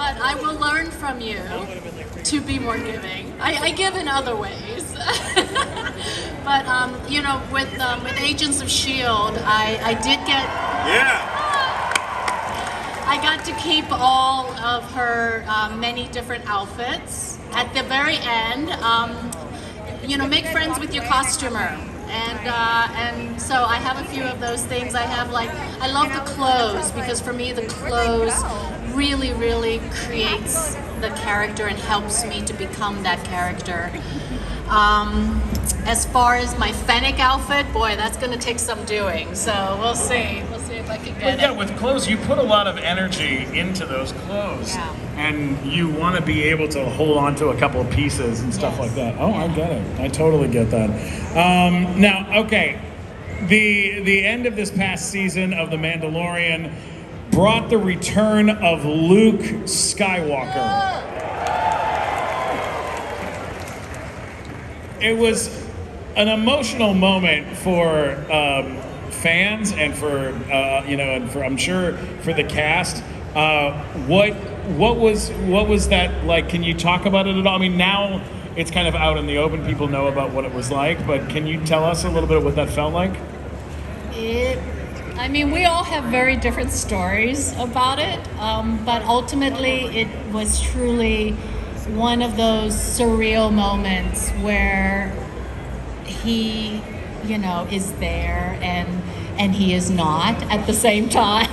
But I will learn from you to be more giving. I give in other ways. But you know, with Agents of Shield, I did get. Yeah. I got to keep all of her many different outfits. At the very end, you know, make friends with your costumer. And so I have a few of those things. I have I love the clothes, because for me the clothes really, really creates the character and helps me to become that character. As far as my Fennec outfit, boy, that's going to take some doing. So we'll see. We'll see if I can get it. Yeah, with clothes, you put a lot of energy into those clothes. Yeah. And you want to be able to hold on to a couple of pieces and stuff like that. Oh, I get it. I totally get that. Now, okay, the end of this past season of The Mandalorian brought the return of Luke Skywalker. It was an emotional moment for fans and for you know, and for, I'm sure, for the cast. What was that like? Can you talk about it at all? I mean, now it's kind of out in the open. People know about what it was like, but can you tell us a little bit of what that felt like? I mean, we all have very different stories about it, but ultimately it was truly one of those surreal moments where he, you know, is there and he is not at the same time.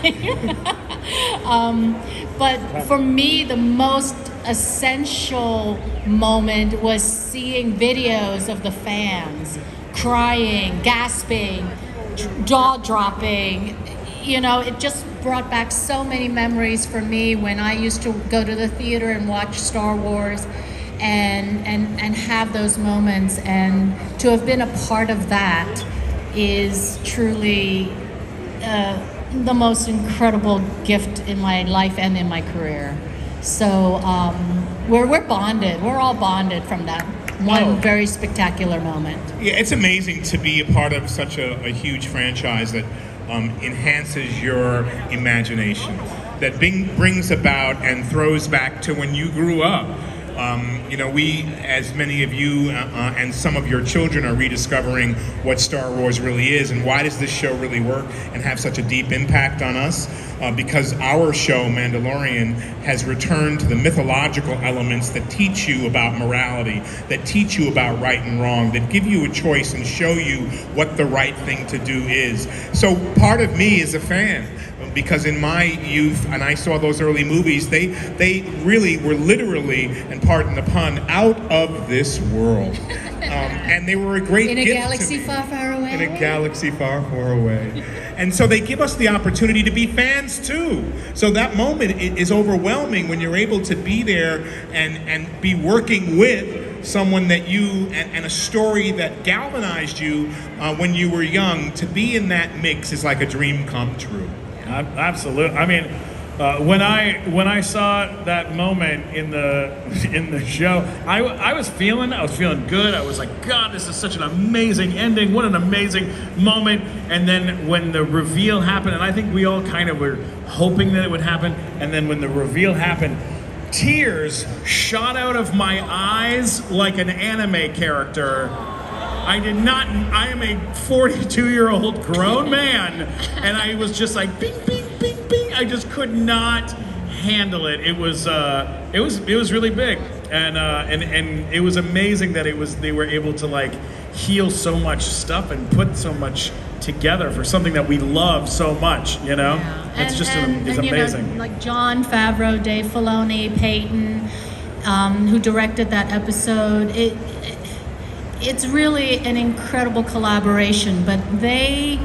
But for me, the most essential moment was seeing videos of the fans crying, gasping, jaw dropping. You know, it just brought back so many memories for me when I used to go to the theater and watch Star Wars and have those moments, and to have been a part of that is truly the most incredible gift in my life and in my career. So we're bonded. We're all bonded from that one very spectacular moment. Yeah, it's amazing to be a part of such a huge franchise that enhances your imagination, that brings about and throws back to when you grew up. You know, we, as many of you and some of your children, are rediscovering what Star Wars really is and why does this show really work and have such a deep impact on us. Because our show, Mandalorian, has returned to the mythological elements that teach you about morality, that teach you about right and wrong, that give you a choice and show you what the right thing to do is. So part of me is a fan, because in my youth, and I saw those early movies, they really were literally, and pardon the pun, out of this world. And they were a great gift. In a galaxy far, far away. In a galaxy far, far away. And so they give us the opportunity to be fans too. So that moment is overwhelming when you're able to be there and be working with someone that you, and a story that galvanized you when you were young. To be in that mix is like a dream come true. Absolutely. I mean, when I saw that moment in the show, I was feeling good. I was like, God, this is such an amazing ending. What an amazing moment. And then when the reveal happened, and I think we all kind of were hoping that it would happen, and then when the reveal happened, tears shot out of my eyes like an anime character. I am a 42-year-old grown man, and I was just like, bing, bing, bing, bing. I just could not handle it. It was really big, and it was amazing that they were able to like heal so much stuff and put so much together for something that we love so much. You know, yeah. It's amazing. You know, like Jon Favreau, Dave Filoni, Peyton, who directed that episode. It's really an incredible collaboration, but they're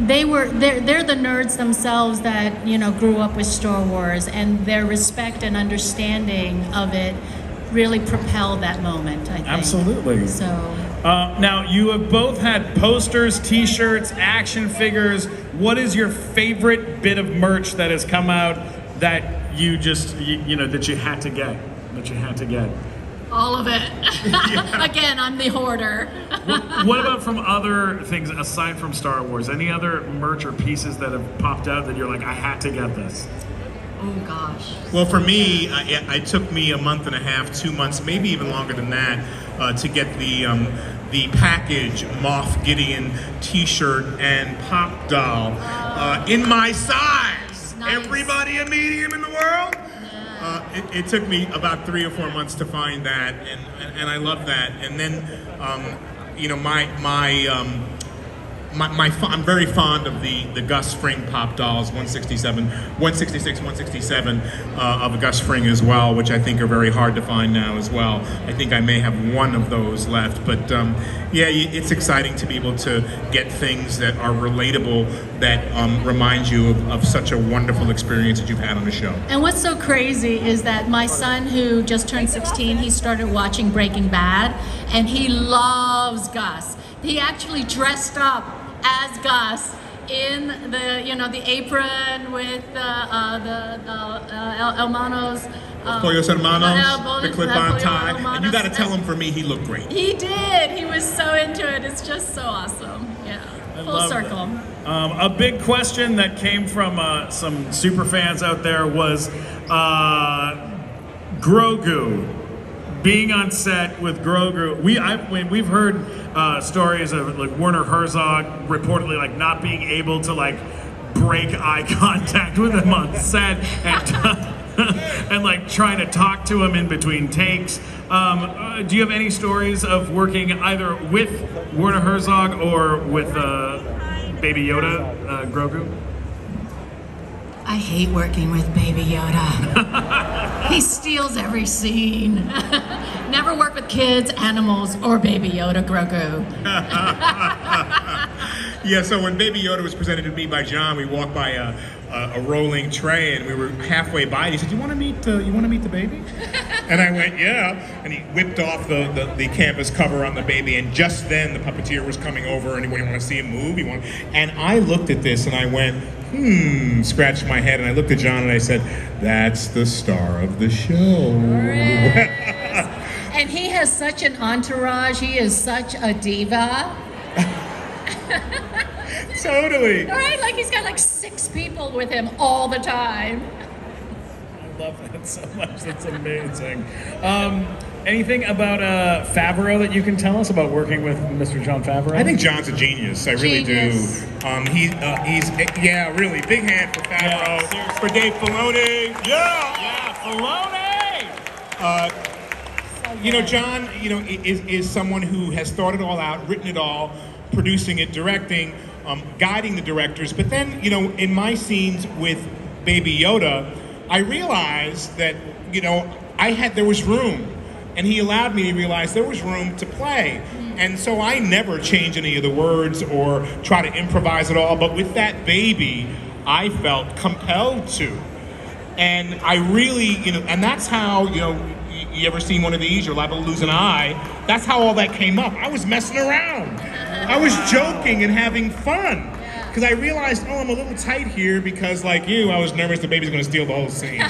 the nerds themselves that, you know, grew up with Star Wars, and their respect and understanding of it really propelled that moment, I think. Absolutely. So now you have both had posters, t-shirts, action figures. What is your favorite bit of merch that has come out that you just that you had to get? all of it. Yeah. Again, I'm the hoarder. What about from other things aside from Star Wars? Any other merch or pieces that have popped out that you're like, I had to get this? Oh gosh. Well, for me, it took me a month and a half, 2 months, maybe even longer than that, to get the package Moff Gideon T-shirt and pop doll in my size. Nice. Everybody a medium in the world. Yeah. It took me about 3 or 4 months to find that, and I love that. And then, you know, I'm very fond of the Gus Fring pop dolls, 166, 167 of a Gus Fring as well, which I think are very hard to find now as well. I think I may have one of those left, but yeah, it's exciting to be able to get things that are relatable, that remind you of such a wonderful experience that you've had on the show. And what's so crazy is that my son, who just turned 16, he started watching Breaking Bad, and he loves Gus. He actually dressed up as Gus in the apron with hermanos. Pollos Hermanos, the Pollos clip-on tie. Hermanos. And you got to tell him for me, he looked great. He did. He was so into it. It's just so awesome. Yeah. Full circle. A big question that came from some super fans out there was Grogu. Being on set with Grogu, we've heard stories of like Werner Herzog reportedly like not being able to like break eye contact with him on set and like trying to talk to him in between takes. Do you have any stories of working either with Werner Herzog or with Baby Yoda, Grogu? I hate working with Baby Yoda. He steals every scene. Never work with kids, animals, or Baby Yoda, Grogu. Yeah, so when Baby Yoda was presented to me by John, we walked by a rolling tray, and we were halfway by. And he said, "You want to meet the baby?" And I went, "Yeah." And he whipped off the canvas cover on the baby, and just then the puppeteer was coming over, and he wanted to see him move. And I looked at this, and I went, scratched my head, and I looked at John, and I said, "That's the star of the show." And he has such an entourage. He is such a diva. Totally. Right? Like he's got like 6 people with him all the time. I love that so much. That's amazing. Anything about Favreau that you can tell us about working with Mr. Jon Favreau? I think John's a genius. I really Genius. do. He's really big hand for Favreau, Yeah, for Dave Filoni. Yeah, Filoni! You know, John, is someone who has thought it all out, written it all, producing it, directing, guiding the directors. But then, in my scenes with Baby Yoda, I realized that, there was room. And he allowed me to realize there was room to play. And so I never change any of the words or try to improvise at all. But with that baby, I felt compelled to. And I really, and that's how, you ever seen one of these? You're liable to lose an eye. That's how all that came up. I was messing around. I was joking and having fun. Because I realized, I'm a little tight here because, like you, I was nervous the baby's going to steal the whole scene.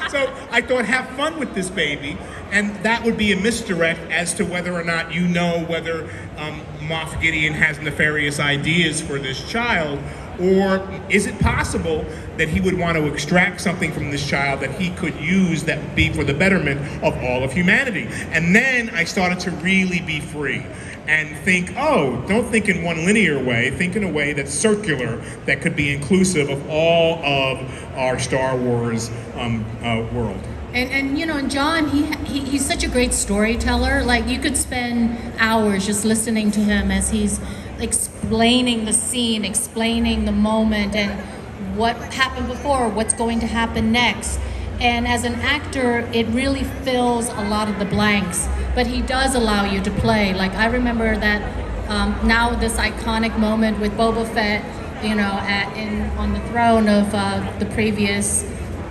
so I thought, have fun with this baby. And that would be a misdirect as to whether or not whether Moff Gideon has nefarious ideas for this child, or is it possible that he would want to extract something from this child that he could use that would be for the betterment of all of humanity? And then I started to really be free and think, don't think in one linear way, think in a way that's circular, that could be inclusive of all of our Star Wars world. And John, he's such a great storyteller. Like, you could spend hours just listening to him as he's explaining the scene, explaining the moment, and what happened before, what's going to happen next. And as an actor, it really fills a lot of the blanks, but he does allow you to play. Like, I remember that now this iconic moment with Boba Fett, on the throne of the previous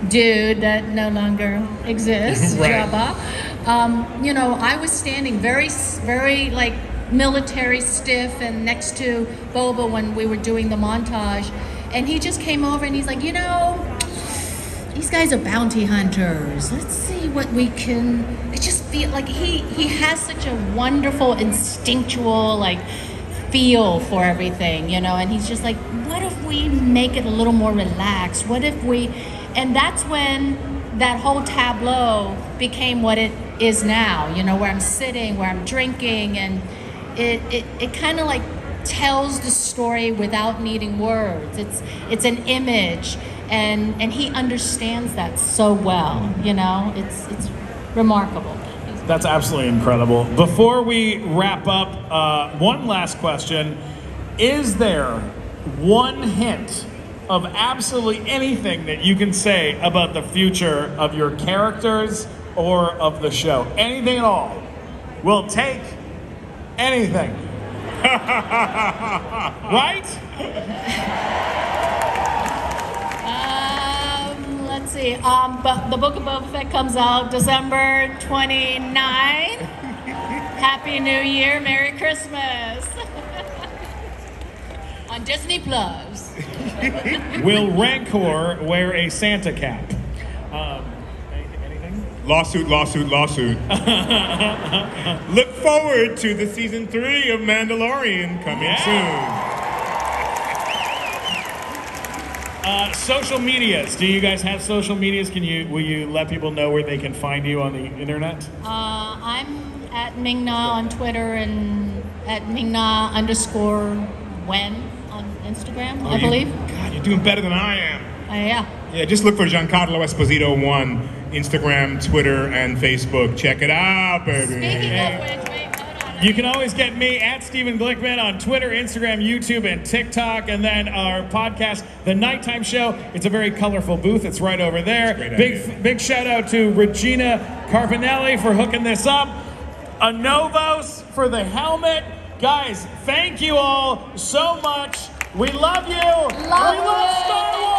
dude that no longer exists, Right. Jabba. I was standing very, very military stiff and next to Boba when we were doing the montage, and he just came over and he's like, these guys are bounty hunters. Let's see what we can. I just feel like he has such a wonderful instinctual feel for everything, and he's just like, what if we make it a little more relaxed? What if we And that's when that whole tableau became what it is now, you know, where I'm sitting, where I'm drinking, and it kind of like tells the story without needing words. It's an image, and he understands that so well, you know. It's remarkable. That's absolutely incredible. Before we wrap up, one last question. Is there one hint of absolutely anything that you can say about the future of your characters or of the show? Anything at all? We'll take anything. Right? Let's see. But the Book of Boba Fett comes out December 29th. Happy New Year, Merry Christmas. On Disney Plus. Will Rancor wear a Santa cap? Anything? Lawsuit. Look forward to the season 3 of Mandalorian coming soon. Social medias. Do you guys have social medias? Will you let people know where they can find you on the internet? I'm at Ming-Na on Twitter and at Ming-Na _when on Instagram, I believe. God, you're doing better than I am. Yeah. Yeah, just look for Giancarlo Esposito 1, Instagram, Twitter, and Facebook. Check it out, baby. Speaking of which, wait, hold on. You can always get me at Stephen Glickman on Twitter, Instagram, YouTube, and TikTok. And then our podcast, The Nighttime Show. It's a very colorful booth. It's right over there. Big shout out to Regina Carpinelli for hooking this up. A Novos for the helmet. Guys, thank you all so much. We love you. Love we love you. Star Wars.